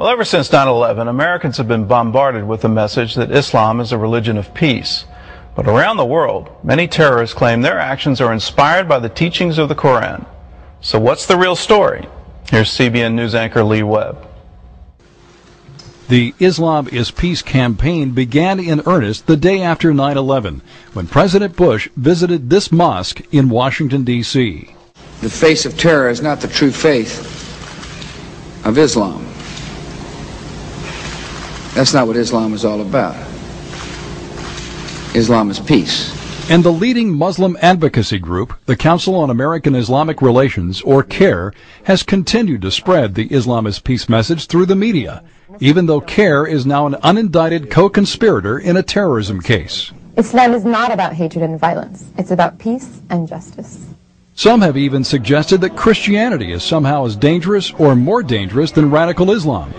Well, ever since 9/11, Americans have been bombarded with the message that Islam is a religion of peace. But around the world, many terrorists claim their actions are inspired by the teachings of the Quran. So what's the real story? Here's CBN News anchor Lee Webb. The Islam is Peace campaign began in earnest the day after 9/11, when President Bush visited this mosque in Washington, D.C. The face of terror is not the true faith of Islam. That's not what Islam is all about. Islam is peace. And the leading Muslim advocacy group, the Council on American Islamic Relations, or CAIR, has continued to spread the Islam is peace message through the media, even though CAIR is now an unindicted co-conspirator in a terrorism case. Islam is not about hatred and violence. It's about peace and justice. Some have even suggested that Christianity is somehow as dangerous or more dangerous than radical Islam.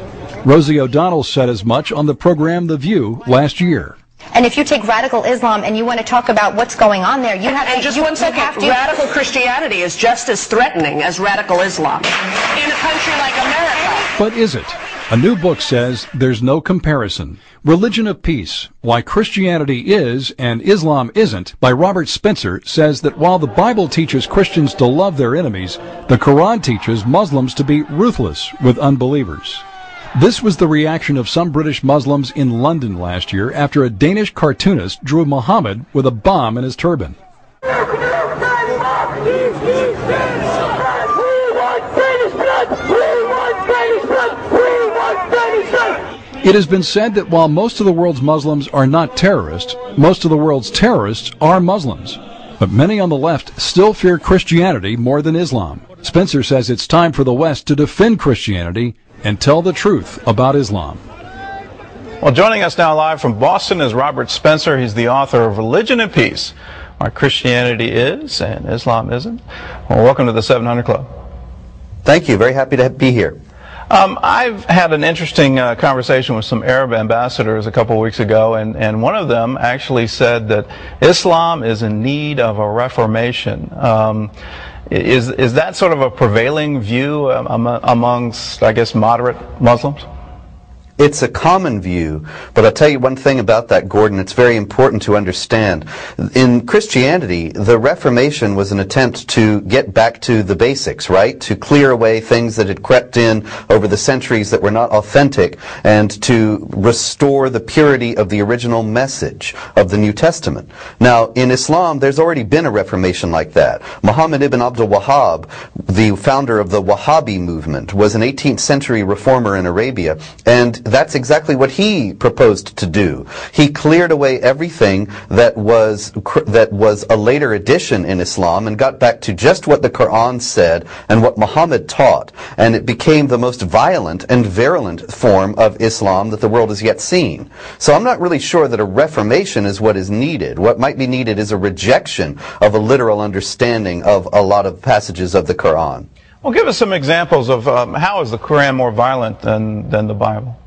Rosie O'Donnell said as much on the program The View last year. And if you take radical Islam and you want to talk about what's going on there, you have to... And just one second, radical Christianity is just as threatening as radical Islam in a country like America. But is it? A new book says there's no comparison. Religion of Peace, Why Christianity Is and Islam Isn't, by Robert Spencer, says that while the Bible teaches Christians to love their enemies, the Quran teaches Muslims to be ruthless with unbelievers. This was the reaction of some British Muslims in London last year after a Danish cartoonist drew Muhammad with a bomb in his turban. It has been said that while most of the world's Muslims are not terrorists, most of the world's terrorists are Muslims. But many on the left still fear Christianity more than Islam. Spencer says it's time for the West to defend Christianity and tell the truth about Islam. Well, joining us now live from Boston is Robert Spencer. He's the author of Religion and Peace, Why Christianity Is and Islam Isn't. Well, welcome to the 700 Club. Thank you. Very happy to be here. I've had an interesting conversation with some Arab ambassadors a couple of weeks ago, and one of them actually said that Islam is in need of a reformation. Is that sort of a prevailing view amongst, I guess, moderate Muslims? It's a common view, but I'll tell you one thing about that, Gordon. It's very important to understand. In Christianity, the Reformation was an attempt to get back to the basics, right? To clear away things that had crept in over the centuries that were not authentic, and to restore the purity of the original message of the New Testament. Now, in Islam, there's already been a Reformation like that. Muhammad ibn Abdul Wahhab, the founder of the Wahhabi movement, was an 18th century reformer in Arabia, and that's exactly what he proposed to do. He cleared away everything that was a later addition in Islam and got back to just what the Quran said and what Muhammad taught. And it became the most violent and virulent form of Islam that the world has yet seen. So I'm not really sure that a reformation is what is needed. What might be needed is a rejection of a literal understanding of a lot of passages of the Quran. Well, give us some examples of how is the Quran more violent than the Bible?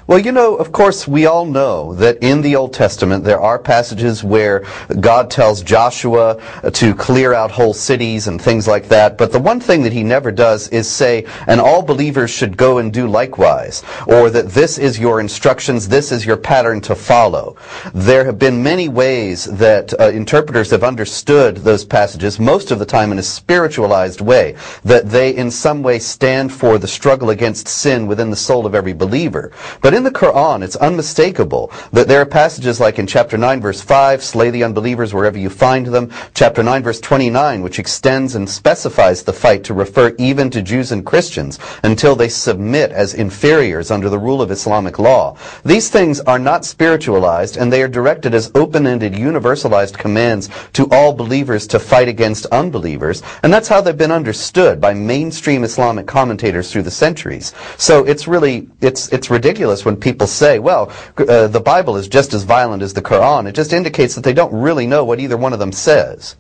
Well, you know, of course, we all know that in the Old Testament there are passages where God tells Joshua to clear out whole cities and things like that, but the one thing that he never does is say, and all believers should go and do likewise, or that this is your instructions, this is your pattern to follow. There have been many ways that interpreters have understood those passages, most of the time in a spiritualized way, that they in some way stand for the struggle against sin within the soul of every believer. But in the Quran, it's unmistakable that there are passages like in chapter 9, verse 5, slay the unbelievers wherever you find them. Chapter 9, verse 29, which extends and specifies the fight to refer even to Jews and Christians until they submit as inferiors under the rule of Islamic law. These things are not spiritualized, and they are directed as open-ended, universalized commands to all believers to fight against unbelievers, and that's how they've been understood by mainstream Islamic commentators through the centuries. So it's really, it's ridiculous when people say, well, the Bible is just as violent as the Quran. It just indicates that they don't really know what either one of them says.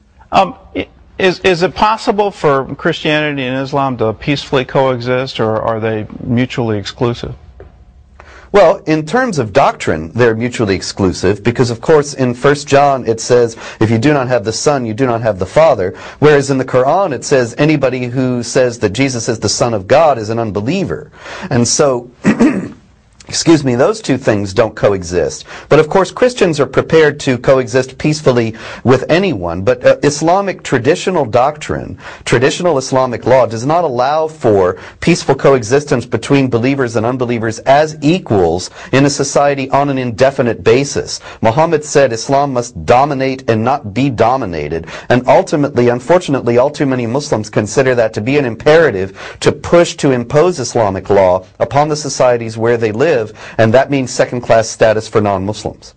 Is it possible for Christianity and Islam to peacefully coexist, or are they mutually exclusive? Well, in terms of doctrine, they're mutually exclusive because, of course, in 1 John it says, if you do not have the Son, you do not have the Father, whereas in the Quran it says anybody who says that Jesus is the Son of God is an unbeliever. And so those two things don't coexist. But of course, Christians are prepared to coexist peacefully with anyone. But Islamic traditional doctrine, traditional Islamic law, does not allow for peaceful coexistence between believers and unbelievers as equals in a society on an indefinite basis. Muhammad said Islam must dominate and not be dominated. And ultimately, unfortunately, all too many Muslims consider that to be an imperative to push to impose Islamic law upon the societies where they live. And that means second-class status for non-Muslims.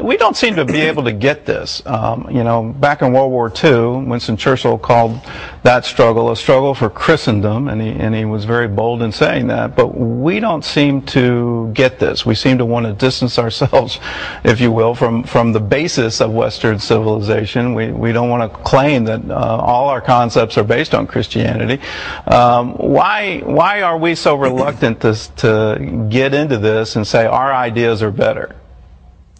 We don't seem to be able to get this. Back in World War II, Winston Churchill called that struggle a struggle for Christendom, and he was very bold in saying that. But we don't seem to get this. We seem to want to distance ourselves, if you will, from the basis of Western civilization. We don't want to claim that all our concepts are based on Christianity. Why are we so reluctant to get into this and say our ideas are better?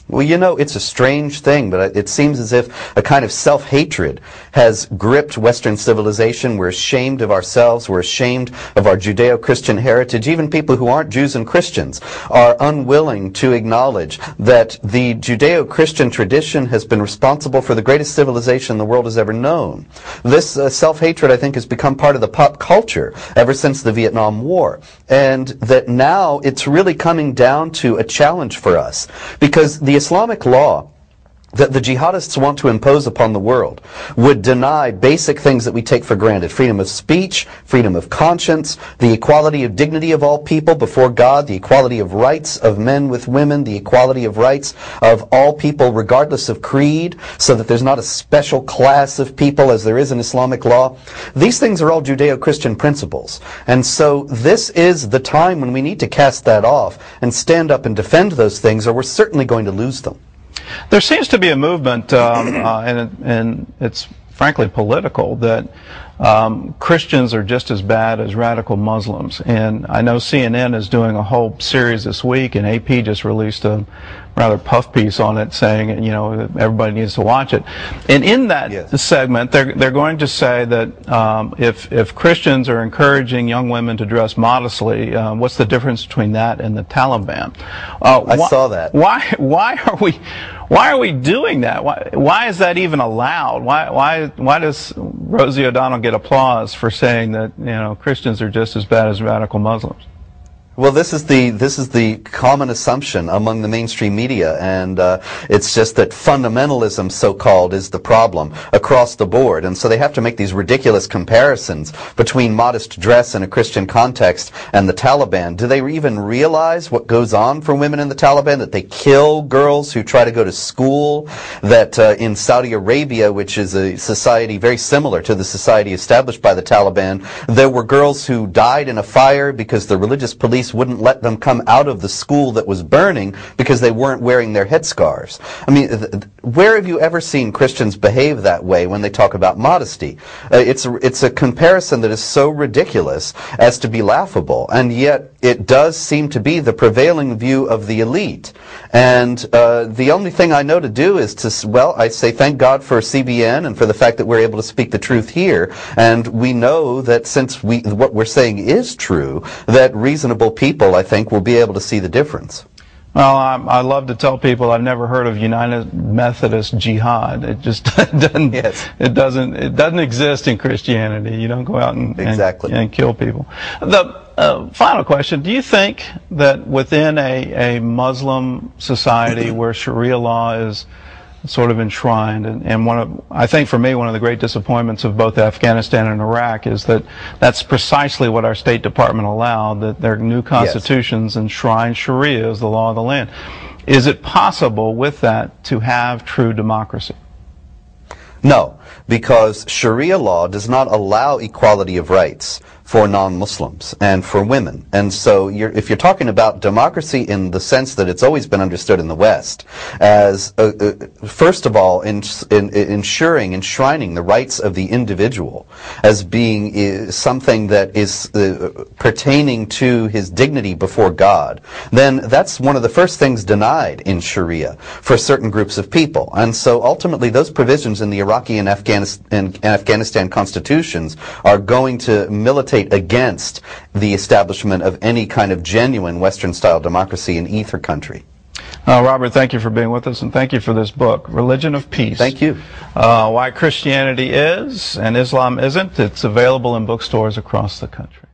Well, it's a strange thing, but it seems as if a kind of self-hatred has gripped Western civilization. We're ashamed of ourselves. We're ashamed of our Judeo-Christian heritage. Even people who aren't Jews and Christians are unwilling to acknowledge that the Judeo-Christian tradition has been responsible for the greatest civilization the world has ever known. This self-hatred, I think, has become part of the pop culture ever since the Vietnam War. And that now it's really coming down to a challenge for us, because the Islamic law that the jihadists want to impose upon the world would deny basic things that we take for granted: freedom of speech, freedom of conscience, the equality of dignity of all people before God, the equality of rights of men with women, the equality of rights of all people regardless of creed, so that there's not a special class of people as there is in Islamic law. These things are all Judeo-Christian principles. And so this is the time when we need to cast that off and stand up and defend those things, or we're certainly going to lose them. There seems to be a movement, and it's frankly political, that Christians are just as bad as radical Muslims. And I know CNN is doing a whole series this week, and AP just released a rather puff piece on it saying, everybody needs to watch it. And in that segment, they're going to say that if Christians are encouraging young women to dress modestly, what's the difference between that and the Taliban? I saw that. Why are we doing that? Why is that even allowed? Why does Rosie O'Donnell get applause for saying that Christians are just as bad as radical Muslims? Well, this is the common assumption among the mainstream media, and it's just that fundamentalism, so-called, is the problem across the board, and so they have to make these ridiculous comparisons between modest dress in a Christian context and the Taliban. Do they even realize what goes on for women in the Taliban? That they kill girls who try to go to school? That in Saudi Arabia, which is a society very similar to the society established by the Taliban, there were girls who died in a fire because the religious police wouldn't let them come out of the school that was burning because they weren't wearing their headscarves. I mean, where have you ever seen Christians behave that way when they talk about modesty? It's a comparison that is so ridiculous as to be laughable, and yet it does seem to be the prevailing view of the elite. And the only thing I know to do is I say thank God for CBN and for the fact that we're able to speak the truth here, and we know that since what we're saying is true, that reasonable people, I think, will be able to see the difference. Well, I love to tell people I've never heard of United Methodist Jihad. It just doesn't. Yes. It doesn't exist in Christianity. You don't go out and kill people. The final question: do you think that within a Muslim society where Sharia law is sort of enshrined, and I think for me one of the great disappointments of both Afghanistan and Iraq is that that's precisely what our State Department allowed, that their new constitutions enshrine Sharia as the law of the land. Is it possible with that to have true democracy? No, because Sharia law does not allow equality of rights for non-Muslims and for women. And so if you're talking about democracy in the sense that it's always been understood in the West as, first of all, enshrining the rights of the individual as being something that is pertaining to his dignity before God, then that's one of the first things denied in Sharia for certain groups of people. And so ultimately those provisions in the Iraqi and Afghanistan constitutions are going to militate militate against the establishment of any kind of genuine Western-style democracy in either country. Robert, thank you for being with us, and thank you for this book, Religion of Peace. Thank you. Why Christianity is and Islam isn't. It's available in bookstores across the country.